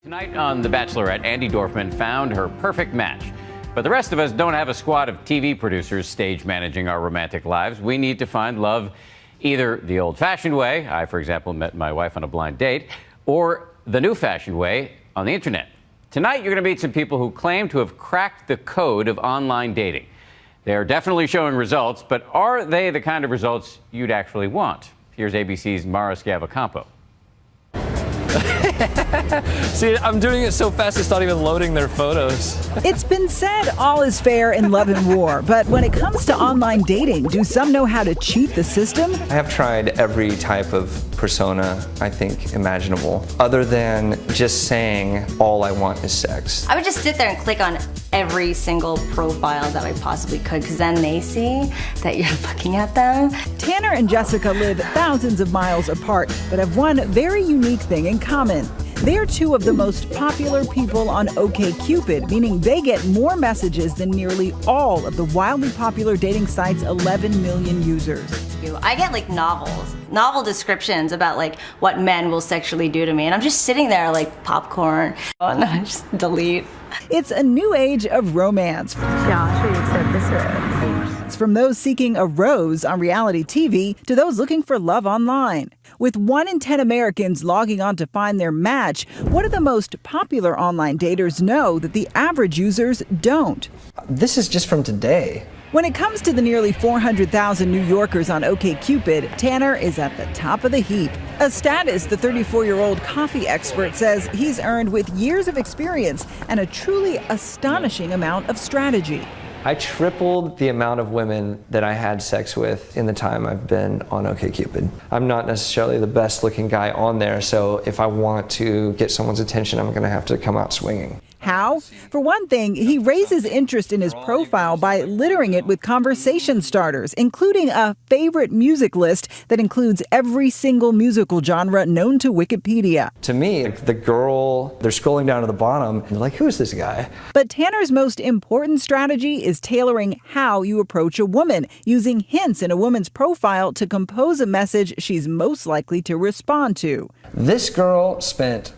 Tonight on The Bachelorette, Andy Dorfman found her perfect match. But the rest of us don't have a squad of TV producers stage managing our romantic lives. We need to find love either the old-fashioned way, I, for example, met my wife on a blind date, or the new-fashioned way on the internet. Tonight, you're going to meet some people who claim to have cracked the code of online dating. They are definitely showing results, but are they the kind of results you'd actually want? Here's ABC's Mara Schiavocampo. See, I'm doing it so fast it's not even loading their photos. It's been said all is fair in love and war, but when it comes to online dating, do some know how to cheat the system? I have tried every type of persona, I think, imaginable, other than just saying all I want is sex. I would just sit there and click on every single profile that I possibly could, because then they see that you're looking at them. Tanner and Jessica live thousands of miles apart, but have one very unique thing in common. They are two of the most popular people on OkCupid, meaning they get more messages than nearly all of the wildly popular dating site's 11 million users. I get like novel descriptions about like what men will sexually do to me, and I'm just sitting there like popcorn, and then I just delete. It's a new age of romance. It's from those seeking a rose on reality TV to those looking for love online. With 1 in 10 Americans logging on to find their match, what do the most popular online daters know that the average users don't? This is just from today. When it comes to the nearly 400,000 New Yorkers on OkCupid, Tanner is at the top of the heap. A status the 34-year-old coffee expert says he's earned with years of experience and a truly astonishing amount of strategy. I tripled the amount of women that I had sex with in the time I've been on OkCupid. I'm not necessarily the best looking guy on there, so if I want to get someone's attention, I'm gonna have to come out swinging. How? For one thing, he raises interest in his profile by littering it with conversation starters, including a favorite music list that includes every single musical genre known to Wikipedia. To me, the girl, they're scrolling down to the bottom, and they're like, who is this guy? But Tanner's most important strategy is tailoring how you approach a woman, using hints in a woman's profile to compose a message she's most likely to respond to. This girl spent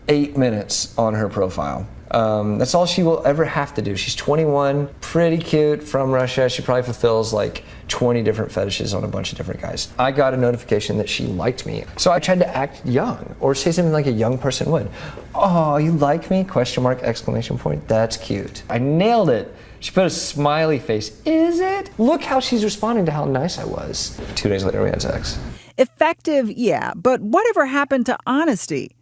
8 minutes on her profile. That's all she will ever have to do. She's 21, pretty cute, from Russia. She probably fulfills like 20 different fetishes on a bunch of different guys. I got a notification that she liked me. So I tried to act young or say something like a young person would. Oh, you like me? Question mark, exclamation point. That's cute. I nailed it. She put a smiley face. Is it? Look how she's responding to how nice I was. 2 days later, we had sex. Effective, yeah, but whatever happened to honesty?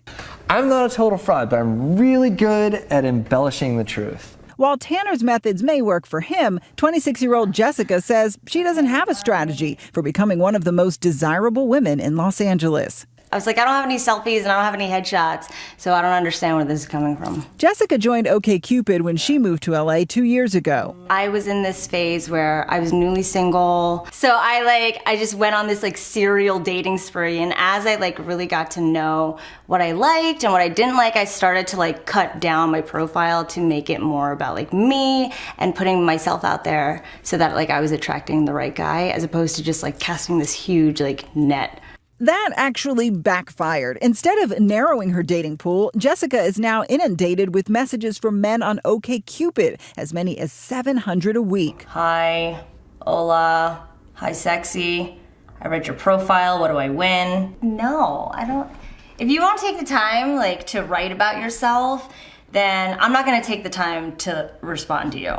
I'm not a total fraud, but I'm really good at embellishing the truth. While Tanner's methods may work for him, 26-year-old Jessica says she doesn't have a strategy for becoming one of the most desirable women in Los Angeles. I was like, I don't have any selfies and I don't have any headshots, so I don't understand where this is coming from. Jessica joined OkCupid when she moved to LA 2 years ago. I was in this phase where I was newly single, so I just went on this like serial dating spree, and as I like really got to know what I liked and what I didn't like, I started to like cut down my profile to make it more about like me and putting myself out there so that like I was attracting the right guy, as opposed to just like casting this huge like net. That actually backfired. Instead of narrowing her dating pool, Jessica is now inundated with messages from men on OkCupid, as many as 700 a week. Hi, hola, hi sexy, I read your profile, what do I win? No, I don't. If you won't take the time like to write about yourself, then I'm not gonna take the time to respond to you.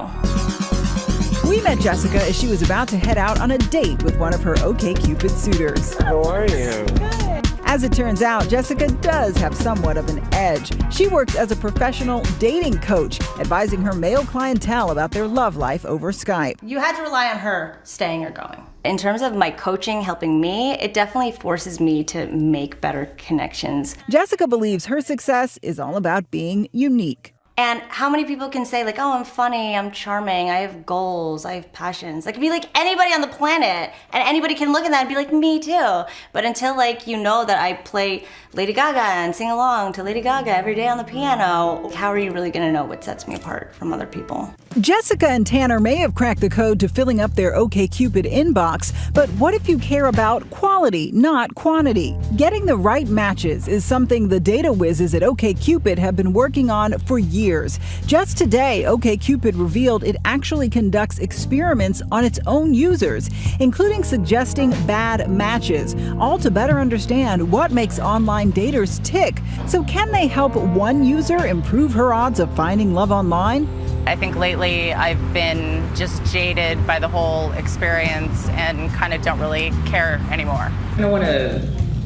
We met Jessica as she was about to head out on a date with one of her OkCupid suitors. How are you? Good. As it turns out, Jessica does have somewhat of an edge. She works as a professional dating coach, advising her male clientele about their love life over Skype. You had to rely on her staying or going. In terms of my coaching helping me, it definitely forces me to make better connections. Jessica believes her success is all about being unique. And how many people can say like, oh, I'm funny, I'm charming, I have goals, I have passions. I could be like anybody on the planet, and anybody can look at that and be like, me too. But until like you know that I play Lady Gaga and sing along to Lady Gaga every day on the piano, how are you really gonna know what sets me apart from other people? Jessica and Tanner may have cracked the code to filling up their OkCupid inbox, but what if you care about quality, not quantity? Getting the right matches is something the data whizzes at OkCupid have been working on for years. Just today, OkCupid revealed it actually conducts experiments on its own users, including suggesting bad matches, all to better understand what makes online daters tick. So can they help one user improve her odds of finding love online? I think lately I've been just jaded by the whole experience and kind of don't really care anymore. I don't want to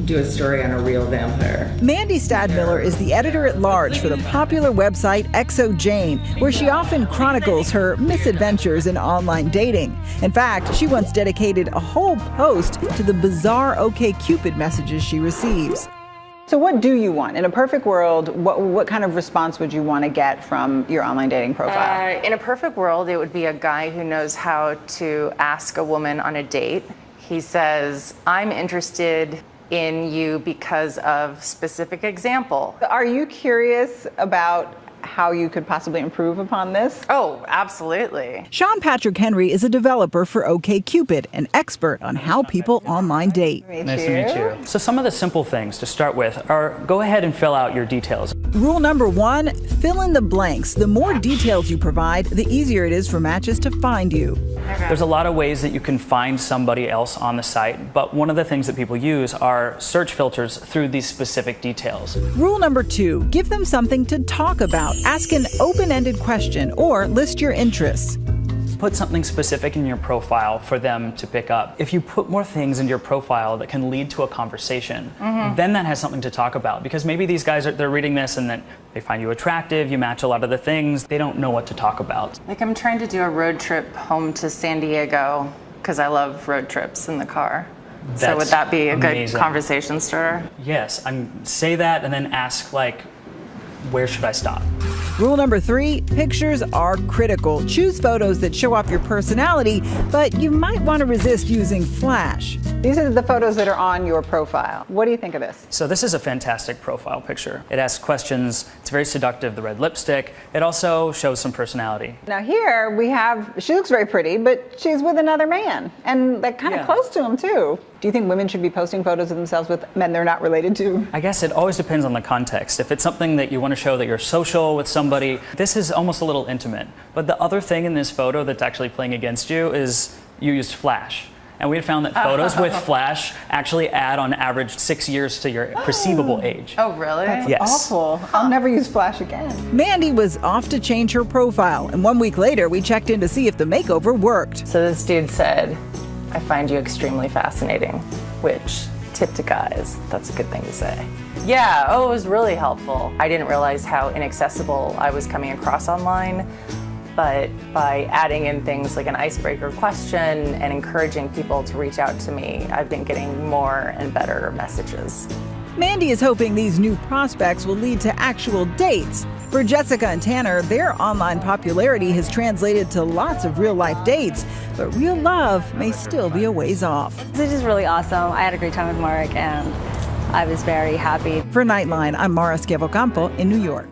do a story on a real vampire. Mandy Stadmiller is the editor-at-large for the popular website ExoJane, where she often chronicles her misadventures in online dating. In fact, she once dedicated a whole post to the bizarre OkCupid messages she receives. So what do you want? In a perfect world, what kind of response would you want to get from your online dating profile? In a perfect world, it would be a guy who knows how to ask a woman on a date. He says, "I'm interested in you because of specific example." Are you curious about how you could possibly improve upon this? Oh, absolutely. Sean Patrick Henry is a developer for OkCupid, an expert on how people online date. Nice to meet you. So some of the simple things to start with are go ahead and fill out your details. Rule number 1, fill in the blanks. The more details you provide, the easier it is for matches to find you. There's a lot of ways that you can find somebody else on the site, but one of the things that people use are search filters through these specific details. Rule number 2, give them something to talk about. Ask an open-ended question or list your interests. Put something specific in your profile for them to pick up. If you put more things in your profile that can lead to a conversation, then that has something to talk about. Because maybe these guys, they're reading this and then they find you attractive, you match a lot of the things, they don't know what to talk about. Like I'm trying to do a road trip home to San Diego because I love road trips in the car. So would that be a good conversation starter? Yes, say that and then ask like, where should I stop? Rule number 3, pictures are critical. Choose photos that show off your personality, but you might want to resist using flash. These are the photos that are on your profile. What do you think of this? So this is a fantastic profile picture. It asks questions, it's very seductive, the red lipstick. It also shows some personality. Now here we have, she looks very pretty, but she's with another man, and like kind of close to him too. Do you think women should be posting photos of themselves with men they're not related to? I guess it always depends on the context. If it's something that you want to show that you're social with somebody, this is almost a little intimate. But the other thing in this photo that's actually playing against you is you used flash. And we had found that photos with flash actually add on average 6 years to your perceivable age. Oh, really? That's awful. I'll never use flash again. Mandy was off to change her profile, and 1 week later we checked in to see if the makeover worked. So this dude said, "I find you extremely fascinating," which, tip to guys, that's a good thing to say. Yeah, it was really helpful. I didn't realize how inaccessible I was coming across online, but by adding in things like an icebreaker question and encouraging people to reach out to me, I've been getting more and better messages. Mandy is hoping these new prospects will lead to actual dates. For Jessica and Tanner, their online popularity has translated to lots of real-life dates, but real love may still be a ways off. This is really awesome. I had a great time with Mark and I was very happy. For Nightline, I'm Mara Schiavocampo in New York.